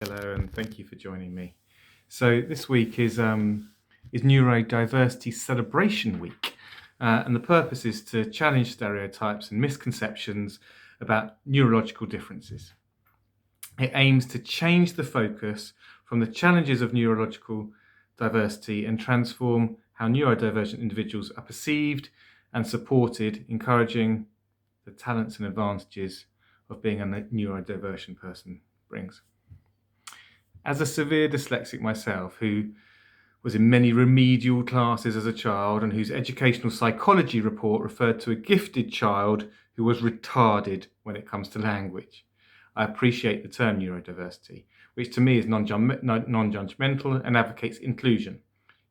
Hello, and thank you for joining me. So this week is Neurodiversity Celebration Week, and the purpose is to challenge stereotypes and misconceptions about neurological differences. It aims to change the focus from the challenges of neurological diversity and transform how neurodivergent individuals are perceived and supported, encouraging the talents and advantages of being a neurodivergent person brings. As a severe dyslexic myself, who was in many remedial classes as a child and whose educational psychology report referred to a gifted child who was retarded when it comes to language, I appreciate the term neurodiversity, which to me is non-judgmental and advocates inclusion.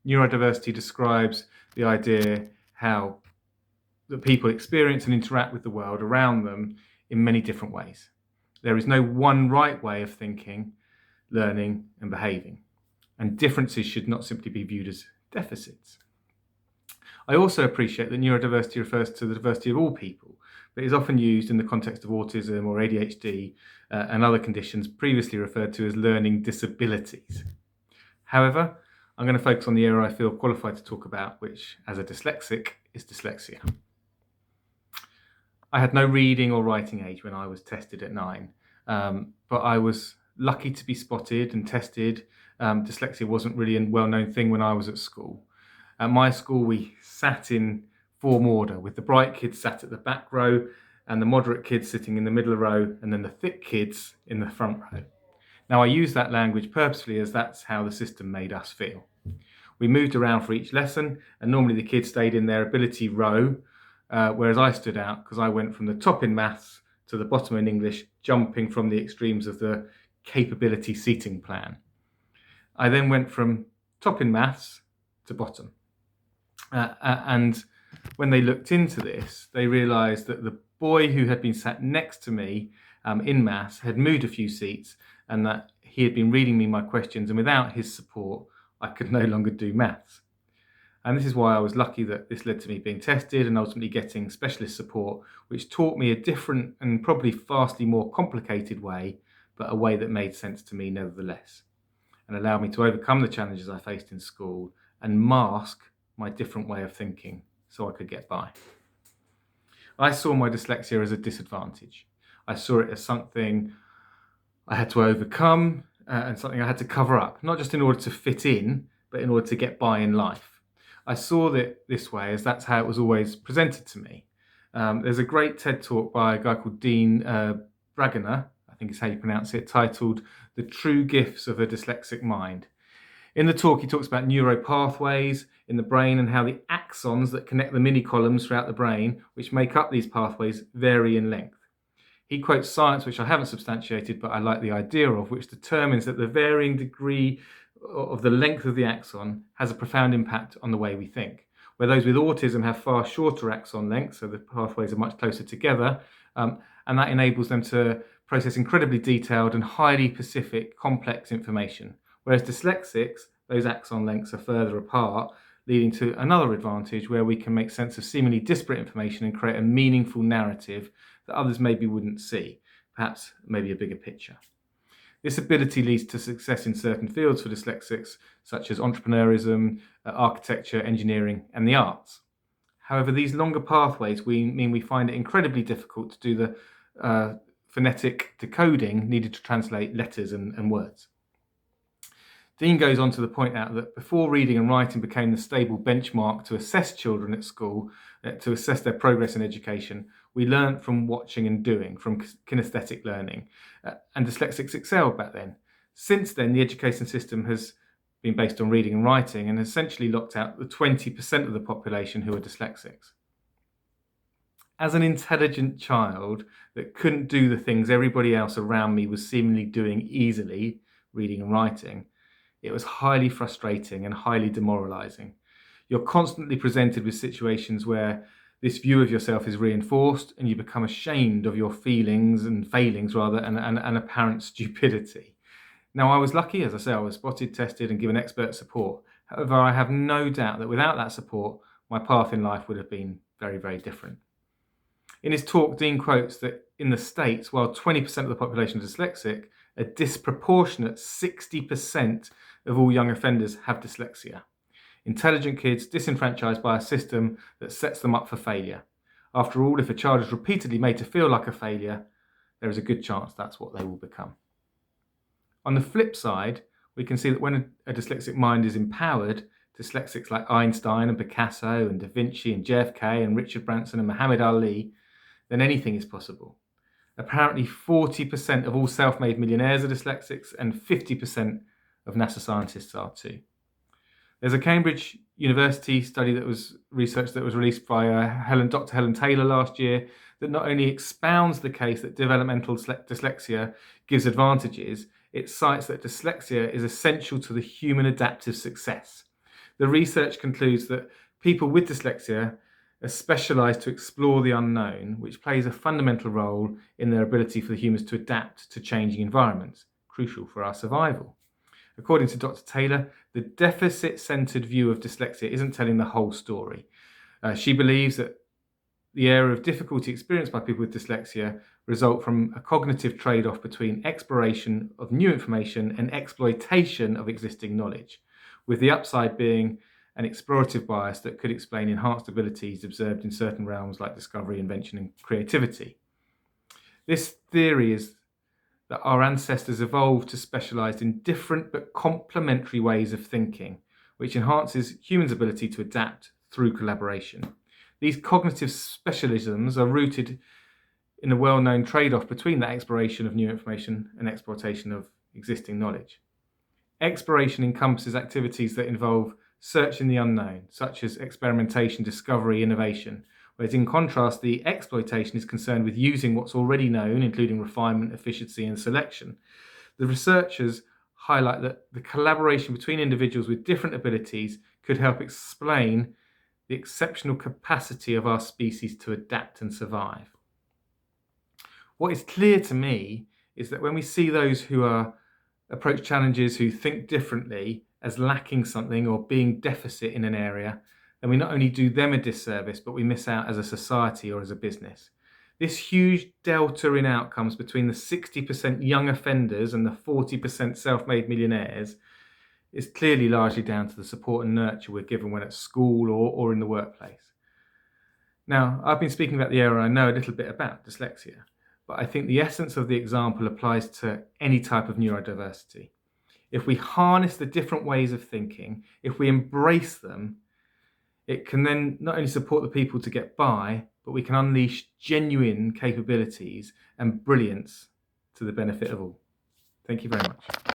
Neurodiversity describes the idea how that people experience and interact with the world around them in many different ways. There is no one right way of thinking, learning and behaving, and differences should not simply be viewed as deficits. I also appreciate that neurodiversity refers to the diversity of all people, but is often used in the context of autism or ADHD and other conditions previously referred to as learning disabilities. However, I'm going to focus on the area I feel qualified to talk about, which, as a dyslexic, is dyslexia. I had no reading or writing age when I was tested at 9, but I was lucky to be spotted and tested. Dyslexia wasn't really a well-known thing when I was at school. At my school, we sat in form order, with the bright kids sat at the back row and the moderate kids sitting in the middle row, and then the thick kids in the front row. Now, I use that language purposefully as that's how the system made us feel. We moved around for each lesson, and normally the kids stayed in their ability row, whereas I stood out because I went from the top in maths to the bottom in English, jumping from the extremes of the capability seating plan. I then went from top in maths to bottom. And when they looked into this, they realised that the boy who had been sat next to me in maths had moved a few seats, and that he had been reading me my questions, and without his support, I could no longer do maths. And this is why I was lucky that this led to me being tested and ultimately getting specialist support, which taught me a different and probably vastly more complicated way, but a way that made sense to me nevertheless, and allowed me to overcome the challenges I faced in school and mask my different way of thinking so I could get by. I saw my dyslexia as a disadvantage. I saw it as something I had to overcome and something I had to cover up, not just in order to fit in, but in order to get by in life. I saw it this way as that's how it was always presented to me. There's a great TED talk by a guy called Dean Braginer, I think is how you pronounce it, titled The True Gifts of a Dyslexic Mind. In the talk, he talks about neuropathways in the brain and how the axons that connect the mini columns throughout the brain, which make up these pathways, vary in length. He quotes science, which I haven't substantiated, but I like the idea of, which determines that the varying degree of the length of the axon has a profound impact on the way we think. Where those with autism have far shorter axon lengths, so the pathways are much closer together, and that enables them to process incredibly detailed and highly specific, complex information. Whereas dyslexics, those axon lengths are further apart, leading to another advantage where we can make sense of seemingly disparate information and create a meaningful narrative that others maybe wouldn't see, perhaps maybe a bigger picture. This ability leads to success in certain fields for dyslexics, such as entrepreneurism, architecture, engineering, and the arts. However, these longer pathways mean we find it incredibly difficult to do the phonetic decoding needed to translate letters and words. Dean goes on to point out that before reading and writing became the stable benchmark to assess children at school, to assess their progress in education, we learned from watching and doing, from kinesthetic learning, and dyslexics excelled back then. Since then, the education system has been based on reading and writing and essentially locked out the 20% of the population who are dyslexics. As an intelligent child that couldn't do the things everybody else around me was seemingly doing easily, reading and writing, it was highly frustrating and highly demoralizing. You're constantly presented with situations where this view of yourself is reinforced and you become ashamed of your feelings and failings rather, and apparent stupidity. Now, I was lucky, as I say, I was spotted, tested and given expert support. However, I have no doubt that without that support, my path in life would have been very, very different. In his talk, Dean quotes that in the States, while 20% of the population is dyslexic, a disproportionate 60% of all young offenders have dyslexia. Intelligent kids disenfranchised by a system that sets them up for failure. After all, if a child is repeatedly made to feel like a failure, there is a good chance that's what they will become. On the flip side, we can see that when a dyslexic mind is empowered, dyslexics like Einstein and Picasso and Da Vinci and JFK and Richard Branson and Muhammad Ali, then anything is possible. Apparently 40% of all self-made millionaires are dyslexics and 50% of NASA scientists are too. There's a Cambridge University study that was research that was released by Dr. Helen Taylor last year that not only expounds the case that developmental dyslexia gives advantages, it cites that dyslexia is essential to the human adaptive success. The research concludes that people with dyslexia are specialised to explore the unknown, which plays a fundamental role in their ability for the humans to adapt to changing environments, crucial for our survival. According to Dr. Taylor, the deficit-centred view of dyslexia isn't telling the whole story. She believes that the area of difficulty experienced by people with dyslexia result from a cognitive trade-off between exploration of new information and exploitation of existing knowledge, with the upside being an explorative bias that could explain enhanced abilities observed in certain realms like discovery, invention, and creativity. This theory is that our ancestors evolved to specialise in different but complementary ways of thinking, which enhances humans' ability to adapt through collaboration. These cognitive specialisms are rooted in a well-known trade-off between the exploration of new information and exploitation of existing knowledge. Exploration encompasses activities that involve searching the unknown, such as experimentation, discovery, innovation, whereas in contrast, the exploitation is concerned with using what's already known, including refinement, efficiency, and selection. The researchers highlight that the collaboration between individuals with different abilities could help explain the exceptional capacity of our species to adapt and survive. What is clear to me is that when we see those who approach challenges, who think differently, as lacking something or being deficit in an area, then we not only do them a disservice, but we miss out as a society or as a business. This huge delta in outcomes between the 60% young offenders and the 40% self-made millionaires is clearly largely down to the support and nurture we're given when at school or in the workplace. Now, I've been speaking about the area I know a little bit about, dyslexia, but I think the essence of the example applies to any type of neurodiversity. If we harness the different ways of thinking, if we embrace them, it can then not only support the people to get by, but we can unleash genuine capabilities and brilliance to the benefit of all. Thank you very much.